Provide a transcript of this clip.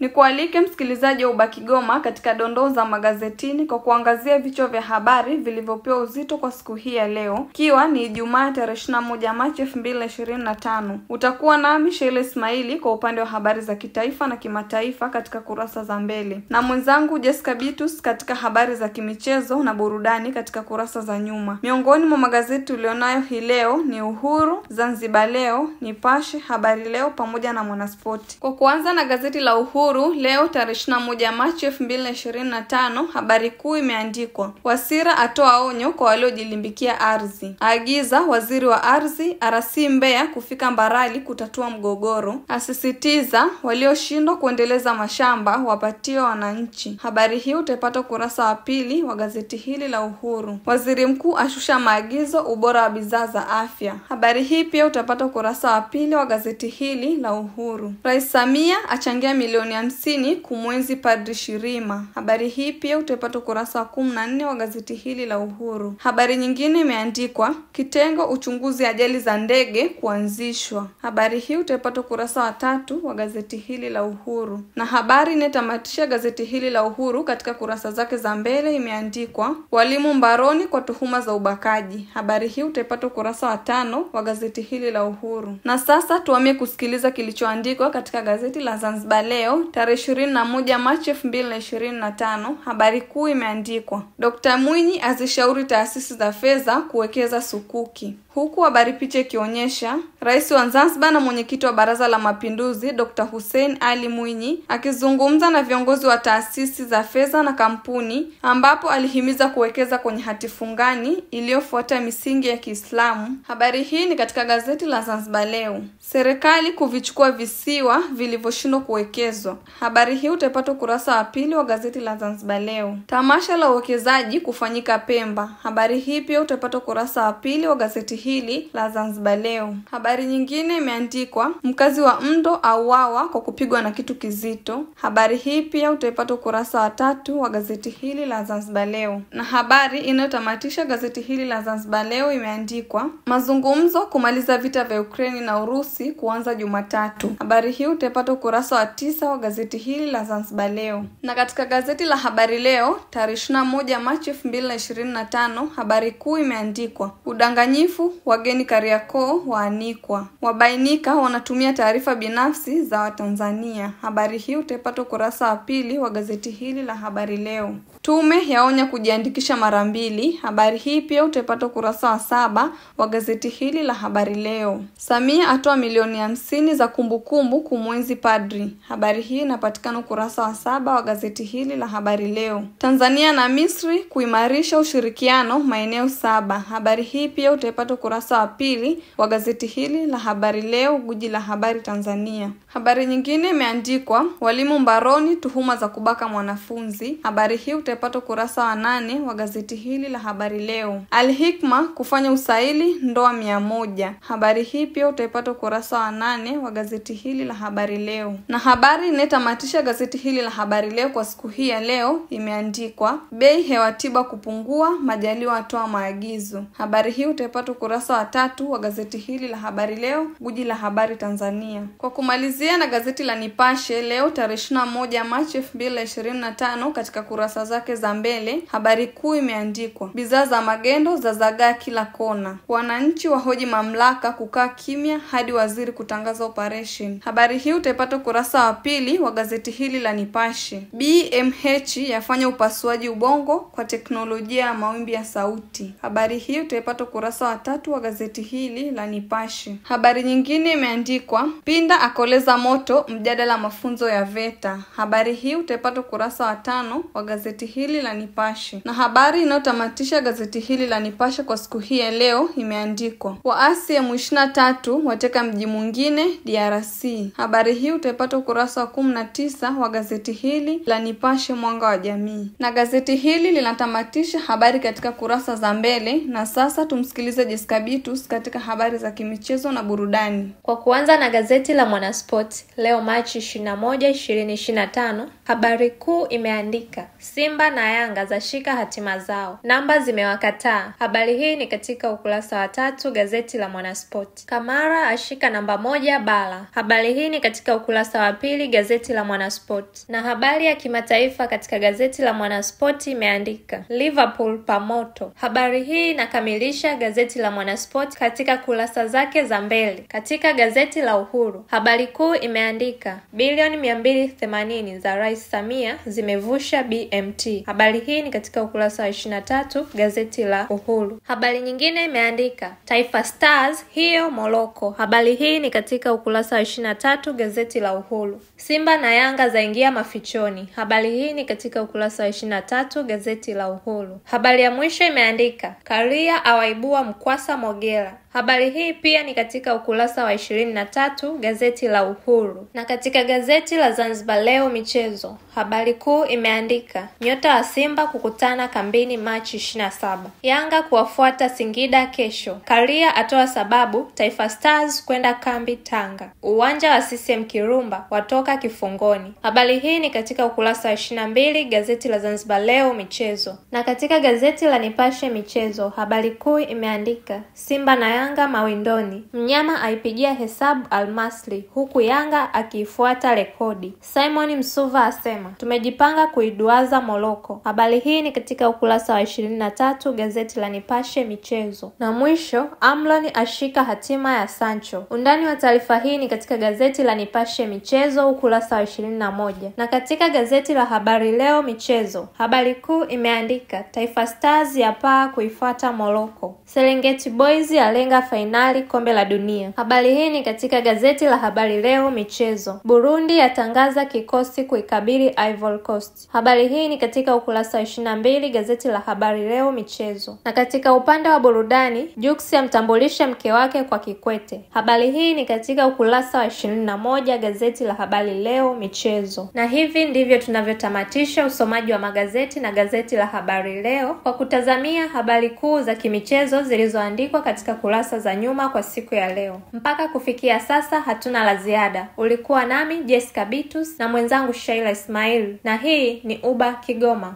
Nikualike msikilizaji wa Ubakigoma katika dondoo za magazetini kwa kuangazia vichwa vya habari vilivyopewa uzito kwa siku hii ya leo, ikiwa ni Ijumaa tarehe 21 Machi 2025. Utakuwa nami Sheila Ismaili kwa upande wa habari za kitaifa na kimataifa katika kurasa za mbele, na mwenzangu Jessica Bitus katika habari za kimichezo na burudani katika kurasa za nyuma. Miongoni mwa magazeti ulionayo hii leo ni Uhuru, Zanzibar Leo, Nipashe, Habari Leo pamoja na Mwanaspoti. Kwa kuanza na gazeti la Uhuru leo tarehe 21 Machi 2025, habari kuu imeandikwa: Wasira atoa onyo kwa waliojilimbikia ardhi. Aagiza waziri wa ardhi RC Mbeya kufika Mbarali kutatua mgogoro. Asisitiza walioshindwa kuendeleza mashamba wapatiwe wananchi. Habari hii utapata kurasa wa pili wa gazeti hili la Uhuru. Waziri mkuu ashusha maagizo ubora wa bidhaa za afya. Habari hii pia utapata kurasa wa pili wa gazeti hili la Uhuru. Rais Samia achangia milioni 50 kumwenzi Padri Shirima. Habari hii pia utapata kurasa wa 14 wa gazeti hili la Uhuru. Habari nyingine imeandikwa: Kitengo uchunguzi ajali za ndege kuanzishwa. Habari hii utapata kurasa wa 3 wa gazeti hili la Uhuru. Na habari inetamatisha gazeti hili la Uhuru katika kurasa zake za mbele imeandikwa: Walimu mbaroni kwa tuhuma za ubakaji. Habari hii utapata kurasa wa 5 wa gazeti hili la Uhuru. Na sasa tuamie kusikiliza kilichoandikwa katika gazeti la Zanzibar Leo tarehe 21 Machi 2025. Habari kuu imeandikwa: Dr. Mwinyi azishauri taasisi za fedha kuwekeza sukuki. Huku habari picha ikionyesha Rais wa Zanzibar na mwenyekiti wa Baraza la Mapinduzi Dr. Hussein Ali Mwinyi akizungumza na viongozi wa taasisi za fedha na kampuni, ambapo alihimiza kuwekeza kwenye hati fungani iliyofuata misingi ya Kiislamu. Habari hii ni katika gazeti la Zanzibar Leo. Serikali kuvichukua visiwa vilivyoshindwa kuwekezwa. Habari hii utapata kurasa wa pili wa gazeti la Zanzibar Leo. Tamasha la uwekezaji kufanyika Pemba. Habari hii pia utapata kurasa wa pili wa gazeti hili la Zanzibar Leo. Habari nyingine imeandikwa: Mkazi wa Mndo auawa kwa kupigwa na kitu kizito. Habari hii pia utaipata kurasa wa 3 wa gazeti hili la Zanzibar Leo. Na habari inayotamatisha gazeti hili la Zanzibar Leo imeandikwa: Mazungumzo kumaliza vita vya Ukraine na Urusi kuanza Jumatatu. Habari hii utaipata kurasa wa 9 wa gazeti hili la Zanzibar Leo. Na katika gazeti la Habari Leo tarehe 21 Machi 2025, habari kuu imeandikwa: Udanganyifu wageni Kariakoo waanikwa. Wabainika wanatumia taarifa binafsi za Watanzania. Habari hii utapata kurasa wa pili wa gazeti hili la Habari Leo. Tume yaonya kujiandikisha mara 2. Habari hii pia utapata kurasa wa 7 wa gazeti hili la Habari Leo. Samia atoa milioni 50 za kumbukumbu kumwenzi padri. Habari hii inapatikana kurasa wa 7 wa gazeti hili la Habari Leo. Tanzania na Misri kuimarisha ushirikiano maeneo 7. Habari hii pia utapata kurasa wa pili wa gazeti hili la Habari Leo, guji la habari Tanzania. Habari nyingine imeandikwa: Walimu mbaroni tuhuma za kubaka mwanafunzi. Habari hii utapata kurasa wa 8 wa gazeti hili la Habari Leo. Al-Hikma kufanya usaili ndoa 100. Habari hii pia utapata kurasa wa 8 wa gazeti hili la Habari Leo. Na habari inetamatisha gazeti hili la Habari Leo kwa siku hii ya leo imeandikwa: Bei hewa tiba kupungua, Majaliwa atoa maagizo. Habari hii utapata kurasa wa 3 wa gazeti hili la Habari Leo, guji la habari Tanzania. Kwa kumalizia na gazeti la Nipashe leo tarehe 21 Machi 2025, katika kurasa zake za mbele habari kuu imeandikwa: Bidhaa za magendo za zagaa kila kona. Wananchi wahoji mamlaka kukaa kimya hadi waziri kutangaza operation. Habari hii utapata kurasa wa pili wa gazeti hili la Nipashe. BMH yafanya upasuaji ubongo kwa teknolojia ya mawimbi ya sauti. Habari hii utapata kurasa wa 3 wa gazeti hili la Nipashe. Habari nyingine imeandikwa: Pinda akoleza moto mjadala mafunzo ya VETA. Habari hii utapata kurasa wa 5 wa gazeti hili la Nipashe. Na habari inayotamatisha gazeti hili la Nipashe kwa siku hii ya leo imeandikwa: Waasi M23 wateka mji mwingine DRC. Habari hii utapata kurasa wa 19 wa gazeti hili la Nipashe mwanga wa jamii. Na gazeti hili linatamatisha habari katika kurasa za mbele, na sasa tumsikilize Jessica Bitus katika habari za kimichezo na burudani. Kwa kuanza na gazeti la Mwanaspoti leo Machi 21, 2025, habari kuu imeandika: Simba na Yanga zashika hatima zao, namba zimewakataa. Habari hii ni katika ukurasa wa 3 gazeti la Mwanaspoti. Kamara ashika namba 1 bara. Habari hii ni katika ukurasa wa 2 gazeti gazeti la Mwanaspoti. Na habari ya kimataifa katika gazeti la Mwanaspoti imeandika Liverpool pamoto. Habari hii inakamilisha gazeti la Mwanaspoti katika kurasa zake za mbele. Katika gazeti la Uhuru, habari kuu imeandika bilioni 280 za Rais Samia zimevusha BMT. Habari hii ni katika ukurasa wa 23 gazeti la Uhuru. Habari nyingine imeandika Taifa Stars hiyo Morocco. Habari hii ni katika ukurasa wa 23 gazeti la Uhuru. Simba na Yanga zaingia mafichoni. Habari hii ni katika ukurasa wa 23 gazeti la Uhuru. Habari ya mwisho imeandika Karia awaibua Mkwasa Mogera. Habari hii pia ni katika ukurasa wa 23 gazeti la Uhuru. Na katika gazeti la Zanzibar Leo michezo, habari kuu imeandika nyota wa Simba kukutana kambini Machi 27. Yanga kuwafuata Singida kesho. Karia atoa sababu Taifa Stars kwenda kambi Tanga. Uwanja wa CCM Kirumba watoka kifungoni. Habari hii ni katika ukurasa wa 22 gazeti la Zanzibar Leo michezo. Na katika gazeti la Nipashe michezo, habari kuu imeandika Simba na Yanga mawindoni. Mnyama aipigia hesabu Almasri huku Yanga akiifuata rekodi. Simon Msuva asema tumejipanga kuiduaza Morocco. Habari hii ni katika ukurasa wa 23 gazeti la Nipashe michezo. Na mwisho, Amlon ashika hatima ya Sancho. Undani wa taarifa hii ni katika gazeti la Nipashe michezo ukurasa wa 21. Na katika gazeti la Habari Leo michezo, habari kuu imeandika Taifa Stars yapaa kuifuata Morocco. Serengeti Boys yalenga fainali kombe la dunia. Habari hii ni katika gazeti la Habari Leo michezo. Burundi yatangaza kikosi kuikabili Ivory Coast. Habari hii ni katika ukurasa wa 22 gazeti la Habari Leo michezo. Na katika upande wa burudani, Jux amtambulisha mke wake kwa Kikwete. Habari hii ni katika ukurasa wa 21 gazeti la Habari Leo michezo. Na hivi ndivyo tunavyotamatisha usomaji wa magazeti na gazeti la Habari Leo kwa kutazamia habari kuu za kimichezo zilizoandikwa katika kurasa za nyuma kwa siku ya leo. Mpaka kufikia sasa hatuna la ziada. Ulikuwa nami Jessica Bitus na mwenzangu Shaila Ismail, na hii ni Uba Kigoma.